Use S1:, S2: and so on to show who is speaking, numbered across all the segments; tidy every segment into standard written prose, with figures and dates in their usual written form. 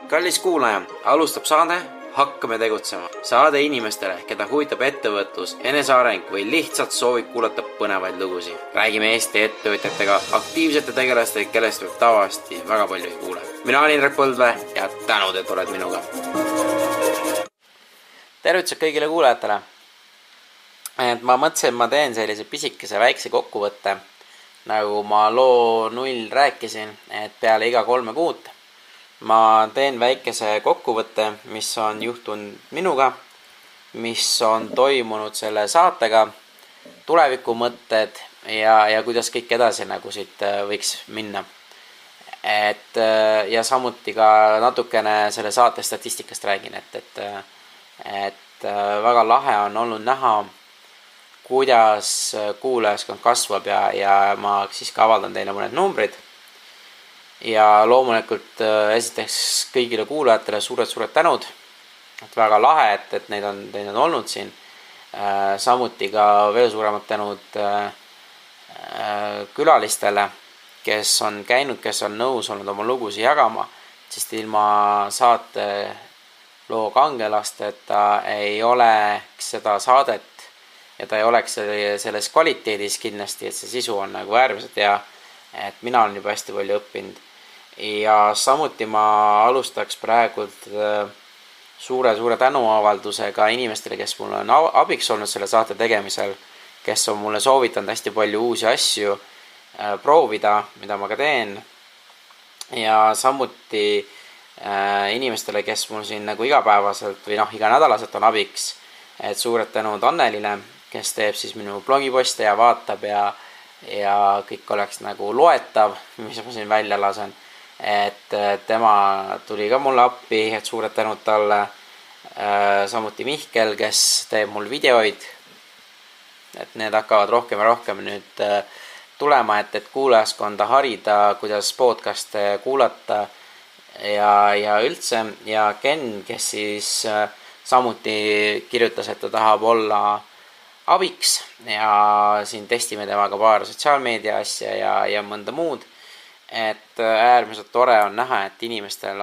S1: Kallis kuulaja, alustab saade Hakkame tegutsema. Saade inimestele, keda huvitab ettevõtlus, eneseareng või lihtsalt soovib kuulata põnevaid lugusid. Räägime Eesti ettevõtjatega, aktiivsete tegelastega, kellest võib tavaliselt väga palju ei kuule. Mina olen Indrek Põldvee ja tänud, et oled minuga. Tervitused kõigile kuulajatele. Ma mõtlesin, et ma teen sellise pisikese väikse kokkuvõtte, nagu ma loo 0 rääkisin, et peale iga 3 kuud ma teen väikese kokkuvõtte, mis on juhtunud minuga, mis on toimunud selle saatega, tulevikumõtted ja kuidas kõik edasi nagu siit võiks minna. Ja samuti ka natukene selle saate statistikast räägin, et väga lahe on olnud näha, kuidas kuulajaskond kasvab ja ma siis ka avaldan teile mõned numbrid. Ja loomulikult esiteks kõigile kuulajatele suured tänud, et väga lahe, et neid on olnud siin. Samuti ka veel suuremad tänud külalistele, kes on käinud, kes on nõus olnud oma lugusid jagama, sest ilma saate loo kangelasteta ei oleks seda saadet ja ta ei oleks selles kvaliteedis kindlasti, et see sisu on nagu äärmiselt hea, et mina olen juba hästi palju õppinud. Ja samuti ma alustaks praegult suure tänuavaldusega inimestele, kes mul on abiks olnud selle saate tegemisel, kes on mulle soovitanud hästi palju uusi asju proovida, mida ma ka teen. Ja samuti inimestele, kes mul siin nagu igapäevaselt või iganädalaselt on abiks, et suured tänud Annelile, kes teeb siis minu blogiposte ja vaatab ja kõik oleks nagu loetav, mis ma siin välja lasen. Et tema tuli ka mulle appi, et suured tänud talle. Samuti Mihkel, kes teeb mul videoid, et need hakkavad rohkem ja rohkem nüüd tulema, et kuulajaskonda harida, kuidas podcaste kuulata ja üldse. Ja Ken, kes siis samuti kirjutas, et ta tahab olla abiks ja siin testime temaga paar sotsiaalmeedia asja ja mõnda muud. Et äärmiselt tore on näha, et inimestel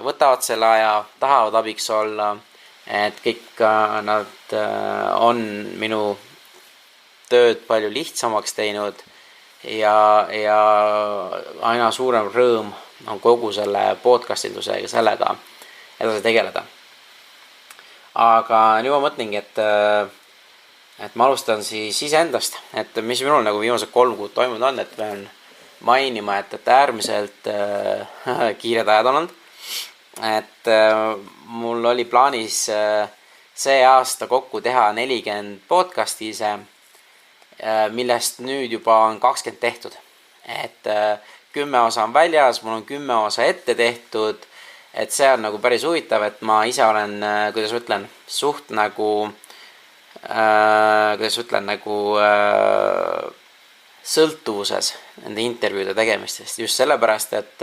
S1: võtavad selle aja, tahavad abiks olla, et kõik nad on minu tööd palju lihtsamaks teinud ja aina suurem rõõm on kogu selle podcastindusega sellega edasi tegeleda. Aga nüüd ma mõtlengi, et ma alustan siis iseendast, et mis minul nagu viimased 3 kuud toimunud on, et pean mainima, et äärmiselt kiired ajad olnud. Et mul oli plaanis see aasta kokku teha 40 podcasti ise, millest nüüd juba on 20 tehtud. Et 10 osa on väljas, mul on 10 osa ette tehtud, et see on nagu päris huvitav, et ma ise olen, kuidas ütlen, suht nagu sõltuvuses nende intervjuude tegemistest. Just sellepärast, et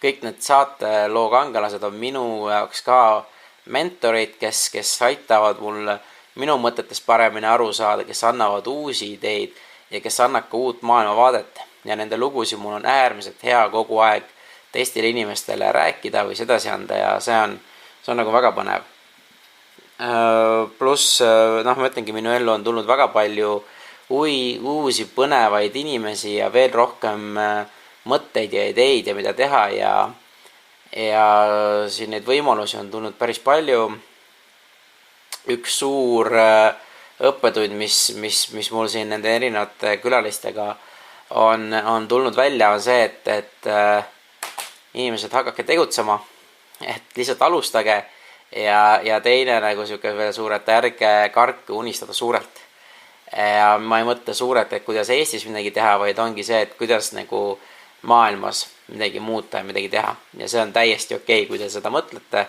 S1: kõik need saate loo kangelased on minu jaoks ka mentorid, kes aitavad mul minu mõtetest paremini aru saada, kes annavad uusi ideid ja kes annab ka uut maailmavaadet. Ja nende lugusid mul on äärmiselt hea kogu aeg teistele inimestele rääkida või sedasi anda ja see on nagu väga põnev. Pluss, ma ütlengi, minu ellu on tulnud väga palju uusi põnevaid inimesi ja veel rohkem mõtteid ja ideid ja mida teha ja siin neid võimalusi on tulnud päris palju. Üks suur õppetund, mis mul siin nende erinevate külalistega on tulnud välja, on see, et inimesed hakake tegutsema, et lihtsalt alustage ja teine nagu siuke veel suur, et ärge karke unistada suurelt. Ja ma ei mõtle suurelt, et kuidas Eestis midagi teha, vaid ongi see, et kuidas nagu maailmas midagi muuta ja midagi teha. Ja see on täiesti okei, kui te seda mõtlete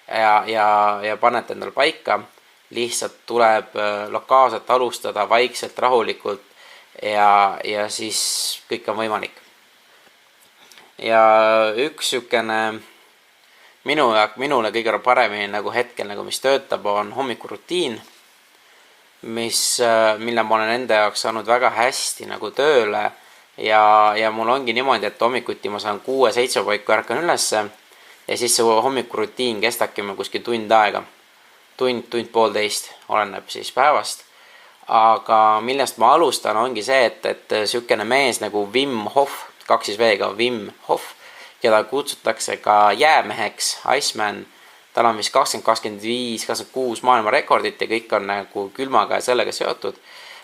S1: ja panete endale paika. Lihtsalt tuleb lokaalselt alustada vaikselt, rahulikult ja siis kõik on võimalik. Ja üks sükene minule kõige paremini nagu hetkel, nagu mis töötab, on hommikurutiin, mille ma olen enda jaoks saanud väga hästi nagu tööle ja mul ongi niimoodi, et hommikuti ma saan 6-7 paiku ärkan ülesse ja siis see hommikurutiin kestabki mul kuskil tund aega. Tund poolteist, oleneb siis päevast. Aga millest ma alustan, ongi see, et sükene mees nagu Wim Hof, 2 V-ga Wim Hof, keda kutsutakse ka jäämeheks, Iceman. Tal on vist 20, 25, 26 maailma rekordit ja kõik on nagu külmaga ja sellega seotud.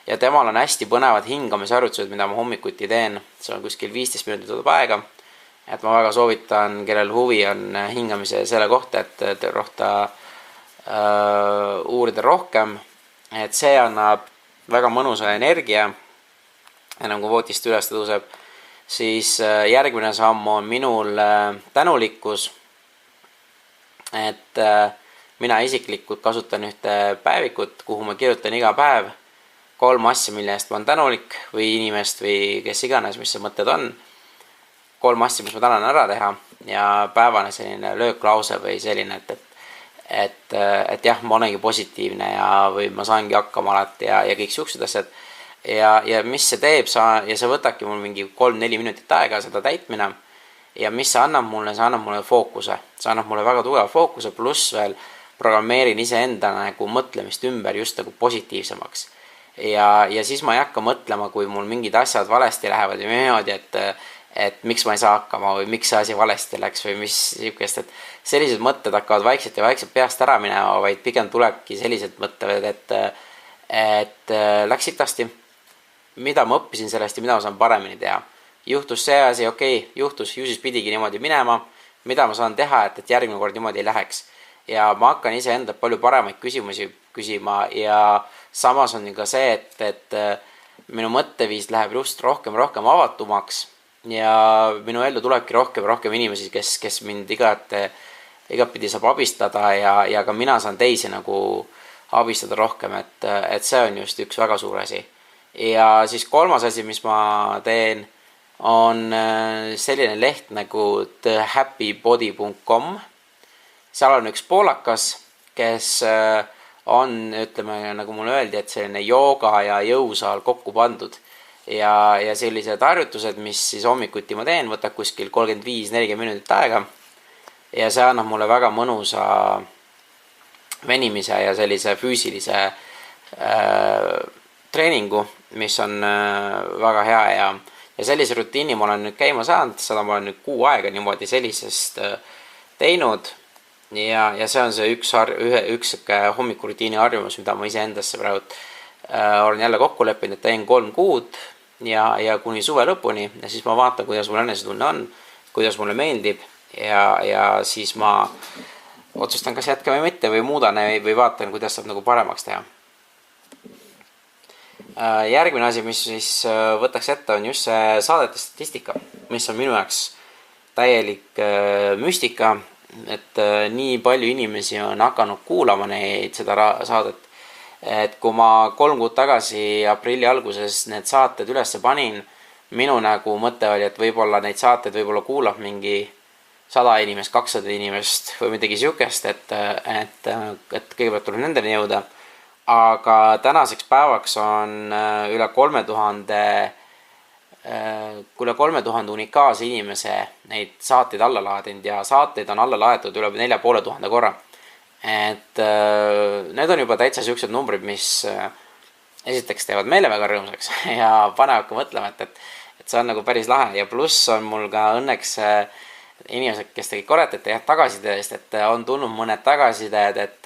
S1: Ja temal on hästi põnevad hingamisharjutused, mida ma hommikuti teen. See on kuskil 15 minutit võtab aega. Et ma väga soovitan, kellel huvi on hingamise selle kohta, et rohta uurida rohkem. Et see annab väga mõnusa energia. Enam kui vootist üles tõuseb. Siis järgmine samm on minul tänulikkus. Et mina isiklikult kasutan ühte päevikut, kuhu ma kirjutan iga päev 3 asja, mille eest ma olen tänulik või inimest või kes iganes, mis see mõtted on. 3 asja, mis ma tahan ära teha ja päevane selline lööklause või selline, et jah, ma olengi positiivne ja või ma saangi hakkama alati ja kõik siuksed asjad. Ja mis see teeb, ja see võtabki mul mingi 3-4 minutit aega seda täitmine. Ja mis see annab mulle? See annab mulle fookuse. See annab mulle väga tugeva fookuse, pluss veel programmeerin iseenda nagu mõtlemist ümber just nagu positiivsemaks. Ja siis ma ei hakka mõtlema, kui mul mingid asjad valesti lähevad ja niimoodi, et miks ma ei saa hakkama või miks see asi valesti läks või mis siukest, et sellised mõtted hakkavad vaikselt ja vaikselt peast ära minema, vaid pigem tulebki sellised mõtted, et läks sitasti, mida ma õppisin sellest ja mida ma saan paremini teha. Juhtus see asi, okei, juhtus, ju siis pidigi niimoodi minema, mida ma saan teha, et järgmine kord niimoodi ei läheks. Ja ma hakkan iseenda palju paremaid küsimusi küsima ja samas on ka see, et minu mõtteviis läheb just rohkem avatumaks ja minu ellu tulebki rohkem inimesi, kes mind igatpidi saab abistada ja ka mina saan teisi nagu abistada rohkem, et see on just üks väga suur asi. Ja siis 3. asi, mis ma teen, on selline leht nagu thehappybody.com. Seal on üks poolakas, kes on, ütleme, nagu mulle öeldi, et selline jooga ja jõusaal kokku pandud. Ja sellised harjutused, mis siis hommikuti ma teen, võtab kuskil 35-40 minutit aega. Ja see annab mulle väga mõnusa venimise ja sellise füüsilise treeningu, mis on väga hea ja sellise rutiini ma olen nüüd käima saanud, seda ma olen nüüd 6 aega niimoodi sellisest teinud ja see on see üks hommikurutiini harjumus, mida ma iseendasse praegu olen jälle kokku leppinud, et teen 3 kuud ja kuni suve lõpuni ja siis ma vaatan, kuidas mul enesetunne on, kuidas mulle meeldib ja siis ma otsustan, kas jätkame või mitte või muudan või vaatan, kuidas saab nagu paremaks teha. Järgmine asi, mis siis võtaks ette, on just see saadete statistika, mis on minu jaoks täielik müstika, et nii palju inimesi on hakanud kuulama seda saadet. Et kui ma 3 kuud tagasi aprilli alguses need saated üles panin, minu nagu mõte oli, et võib-olla neid saateid võib-olla kuulab mingi 100 inimest, 200 inimest või midagi siukest, et kõigepealt tuleb nendeni jõuda. Aga tänaseks päevaks on üle 3000 unikaalse inimese neid saateid alla laadinud ja saateid on alla laetud üle 4500 korra. Et need on juba täitsa siuksed numbrid, mis esiteks teevad meile väga rõõmsaks ja panevad ka mõtlema, et see on nagu päris lahe ja pluss on mul ka õnneks inimesed, kes tegid korrat, et tagasiside eest, et on tulnud mõned tagasisided, et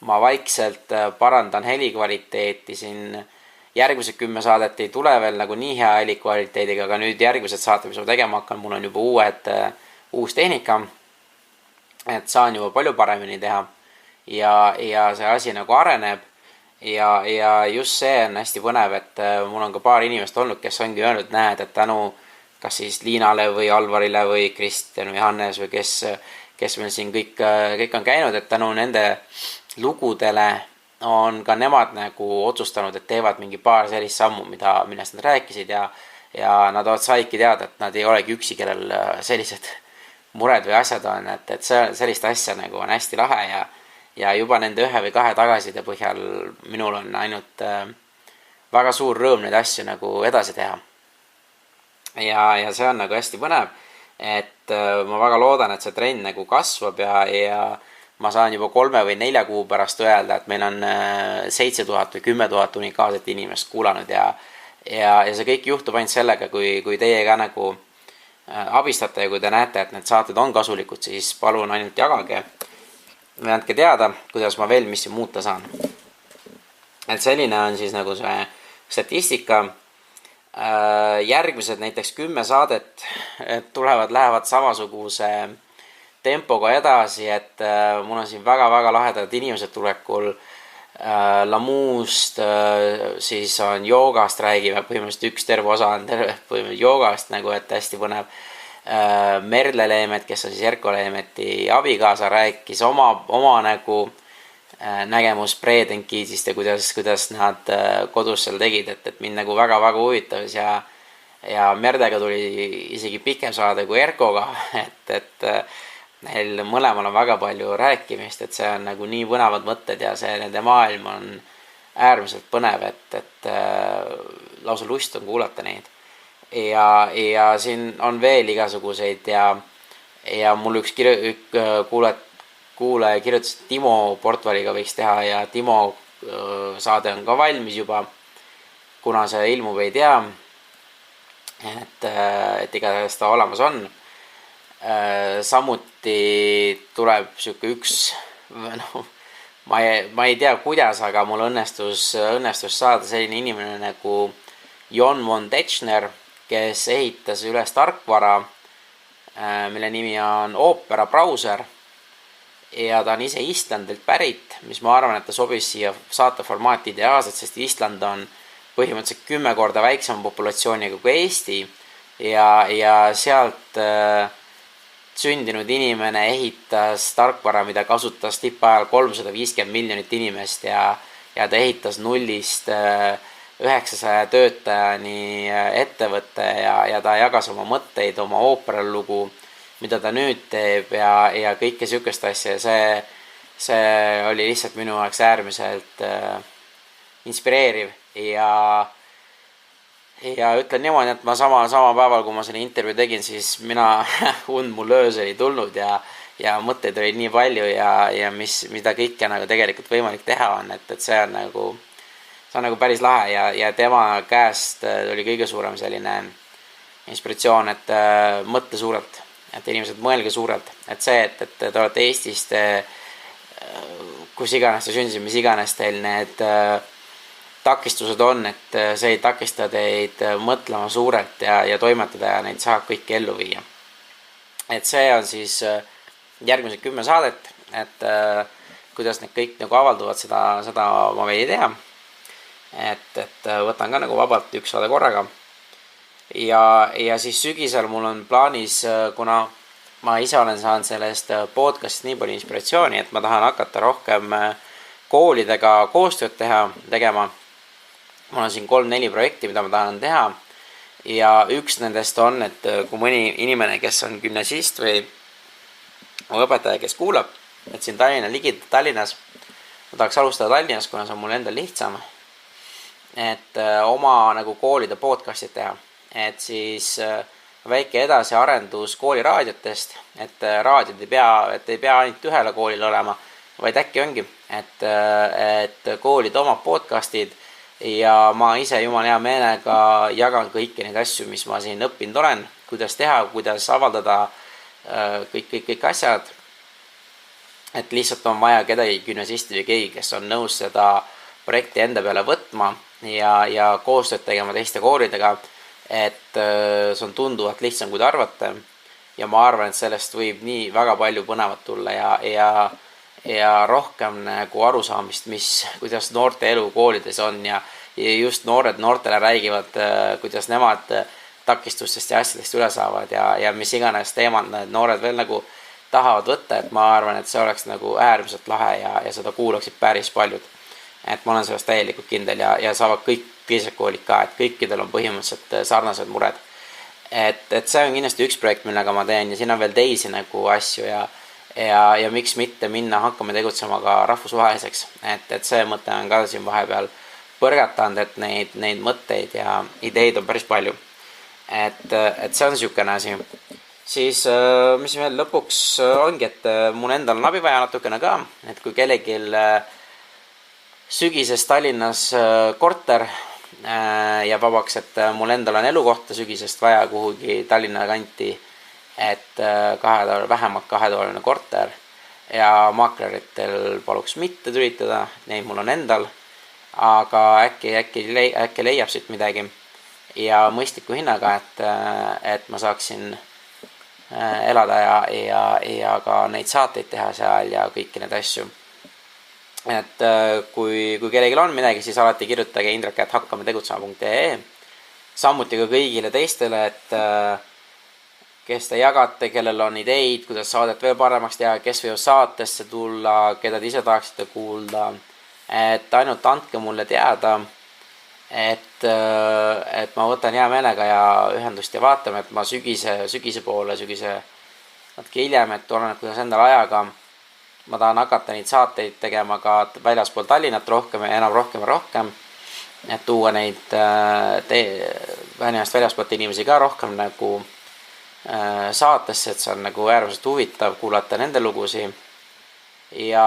S1: ma vaikselt parandan helikvaliteeti siin järgmised 10 saadet ei tule veel nagu nii hea helikvaliteediga, aga nüüd järgmised saated, mis ma tegema hakkan, mul on juba uus tehnika, et saan juba palju paremini teha ja see asi nagu areneb ja just see on hästi põnev, et mul on ka paar inimest olnud, kes ongi öelnud, näed, et tänu kas siis Liinale või Alvarile või Kristjan või Hannes või kes meil siin kõik on käinud, et tänu nende lugudele on ka nemad nagu otsustanud, et teevad mingi paar sellist sammu, millest nad rääkisid ja nad saidki teada, et nad ei olegi üksi, kellel sellised mured või asjad on, et sellist asja nagu on hästi lahe ja juba nende 1 või 2 tagasiside põhjal minul on ainult väga suur rõõm neid asju nagu edasi teha. Ja see on nagu hästi põnev et ma väga loodan, et see trend nagu kasvab ja ma saan juba 3 või 4 kuu pärast öelda, et meil on 7000 või 10 000 unikaalset inimest kuulanud ja see kõik juhtub ainult sellega, kui teie ka nagu abistate ja kui te näete, et need saated on kasulikud, siis palun ainult jagage või andke teada, kuidas ma veel mis muuta saan. Et selline on siis nagu see statistika. Järgmised näiteks 10 saadet lähevad samasuguse tempoga edasi, et mul on siin väga-väga lahedad inimesed tulekul. Lamuust, siis on joogast räägime, põhimõtteliselt üks terve osa on põhimõtteliselt joogast nagu, et hästi põnev. Merle Leemet, kes on siis Erko Leemeti abikaasa, rääkis oma nagu nägemus Bredenkiisist ja kuidas nad kodus seal tegid, et mind nagu väga-väga huvitavis ja Merdega tuli isegi pikem saade kui Erkoga, et neil mõlemal on väga palju rääkimist, et see on nagu nii põnevad mõtted ja see nende maailm on äärmiselt põnev, et lausa lust on kuulata neid. Ja siin on veel igasuguseid ja mul üks kuulaja kirjutas, et Timo Portvaliga võiks teha ja Timo saade on ka valmis juba, kuna see ilmub ei tea, et igatahes ta olemas on. Samuti tuleb siuke üks, ma ei tea kuidas, aga mul õnnestus saada selline inimene nagu Jon von Tetzschner, kes ehitas üles tarkvara, mille nimi on Opera brauser ja ta on ise Islandilt pärit, mis ma arvan, et ta sobis siia saateformaati ideaalselt, sest Island on põhimõtteliselt 10 korda väiksema populatsiooniga kui Eesti ja sealt sündinud inimene ehitas tarkvara, mida kasutas tippajal 350 miljonit inimest ja ta ehitas nullist 900 töötajani ettevõtte ja ta jagas oma mõtteid, oma ooperalugu, mida ta nüüd teeb ja kõike sihukest asja. See oli lihtsalt minu jaoks äärmiselt inspireeriv ja ütlen niimoodi, et ma sama päeval, kui ma selle intervjuu tegin, siis und mul öös ei tulnud ja mõtteid oli nii palju ja mida kõike nagu tegelikult võimalik teha on, et see on nagu päris lahe ja tema käest oli kõige suurem selline inspiratsioon, et mõtle suurelt, et inimesed mõelge suurelt, et see, et te olete Eestist, kus iganes te sündisite, mis iganes teil need takistused on, et see ei takista teid mõtlema suurelt ja toimetada ja neid saab kõiki ellu viia. Et see on siis järgmised 10 saadet, et kuidas need kõik nagu avalduvad, seda ma veel ei tea. Et võtan ka nagu vabalt üks saade korraga. Ja siis sügisel mul on plaanis, kuna ma ise olen saanud sellest podcastist nii palju inspiratsiooni, et ma tahan hakata rohkem koolidega koostööd tegema. Mul on siin 3-4 projekti, mida ma tahan teha ja üks nendest on, et kui mõni inimene, kes on gümnasist või õpetaja, kes kuulab, et siin Tallinnas, ma tahaks alustada Tallinnas, kuna see on mul endal lihtsam, et oma nagu koolide podcastid teha, et siis väike edasiarendus kooliraadiotest, et raadiod ei pea ainult ühele koolile olema, vaid äkki ongi, et koolid omab podcastid ja ma ise jumala hea meelega jagan kõiki neid asju, mis ma siin õppinud olen, kuidas teha, kuidas avaldada kõik asjad. Et lihtsalt on vaja kedagi gümnasisti või keegi, kes on nõus seda projekti enda peale võtma ja koostööd tegema teiste koolidega, et see on tunduvalt lihtsam, kui te arvate. Ja ma arvan, et sellest võib nii väga palju põnevat tulla ja rohkem nagu arusaamist, kuidas noorte elu koolides on ja just noortele räägivad, kuidas nemad takistustest ja asjadest üle saavad ja mis iganes teemad need noored veel nagu tahavad võtta, et ma arvan, et see oleks nagu äärmiselt lahe ja seda kuulaksid päris paljud. Et ma olen sellest täielikult kindel ja saavad kõik teised koolid ka, et kõikidel on põhimõtteliselt sarnased mured. Et see on kindlasti üks projekt, millega ma teen ja siin on veel teisi nagu asju ja miks mitte minna hakkame tegutsema ka rahvusvaheliseks, et see mõte on ka siin vahepeal põrgatanud, et neid mõtteid ja ideid on päris palju. Et see on niisugune asi. siis mis veel lõpuks ongi, et mul endal on abi vaja natukene ka, et kui kellelgi sügises Tallinnas korter jääb vabaks, et mul endal on elukohta sügisest vaja kuhugi Tallinna kanti, et vähemalt 2-toaline korter ja maakleritel paluks mitte tülitada, neid mul on endal, aga äkki leiab siit midagi ja mõistliku hinnaga, et ma saaksin elada ja ka neid saateid teha seal ja kõiki neid asju. Et kui kellelgi on midagi, siis alati kirjutage indrek@hakkametegutsema.ee. Samuti ka kõigile teistele, et kes te jagate, kellel on ideid, kuidas saadet veel paremaks teha, kes võivad saatesse tulla, keda te ise tahaksite kuulda. Et ainult andke mulle teada, et ma võtan hea meelega ja ühendust ja vaatame, et ma sügise poole, natuke hiljem, et oleneb kuidas endal ajaga. Ma tahan hakata neid saateid tegema ka väljaspool Tallinnat rohkem ja enam rohkem, et tuua neid väljaspoolt inimesi ka rohkem nagu saatesse, et see on nagu äärmiselt huvitav kuulata nende lugusi. Ja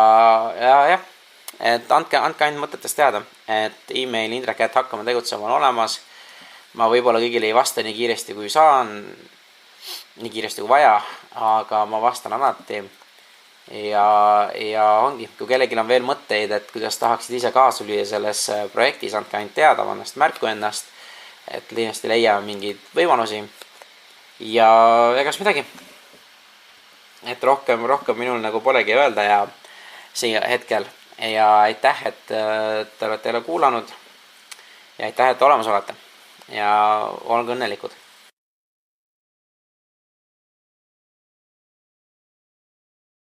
S1: jah, et andke ainult mõtetest teada, et email indrek@hakkametegutsema on olemas. Ma võib-olla kõigile ei vasta nii kiiresti kui saan, nii kiiresti kui vaja, aga ma vastan alati. Ja ongi, kui kellelgi on veel mõtteid, et kuidas tahaksid ise kaasa lüüa selles projektis, andke ainult teada, annast märku ennast, et kindlasti leiame mingeid võimalusi. Ja egas midagi, et rohkem minul nagu polegi öelda ja siia hetkel. Ja aitäh, et te olete jälle kuulanud ja aitäh, et olemas olete ja olge õnnelikud.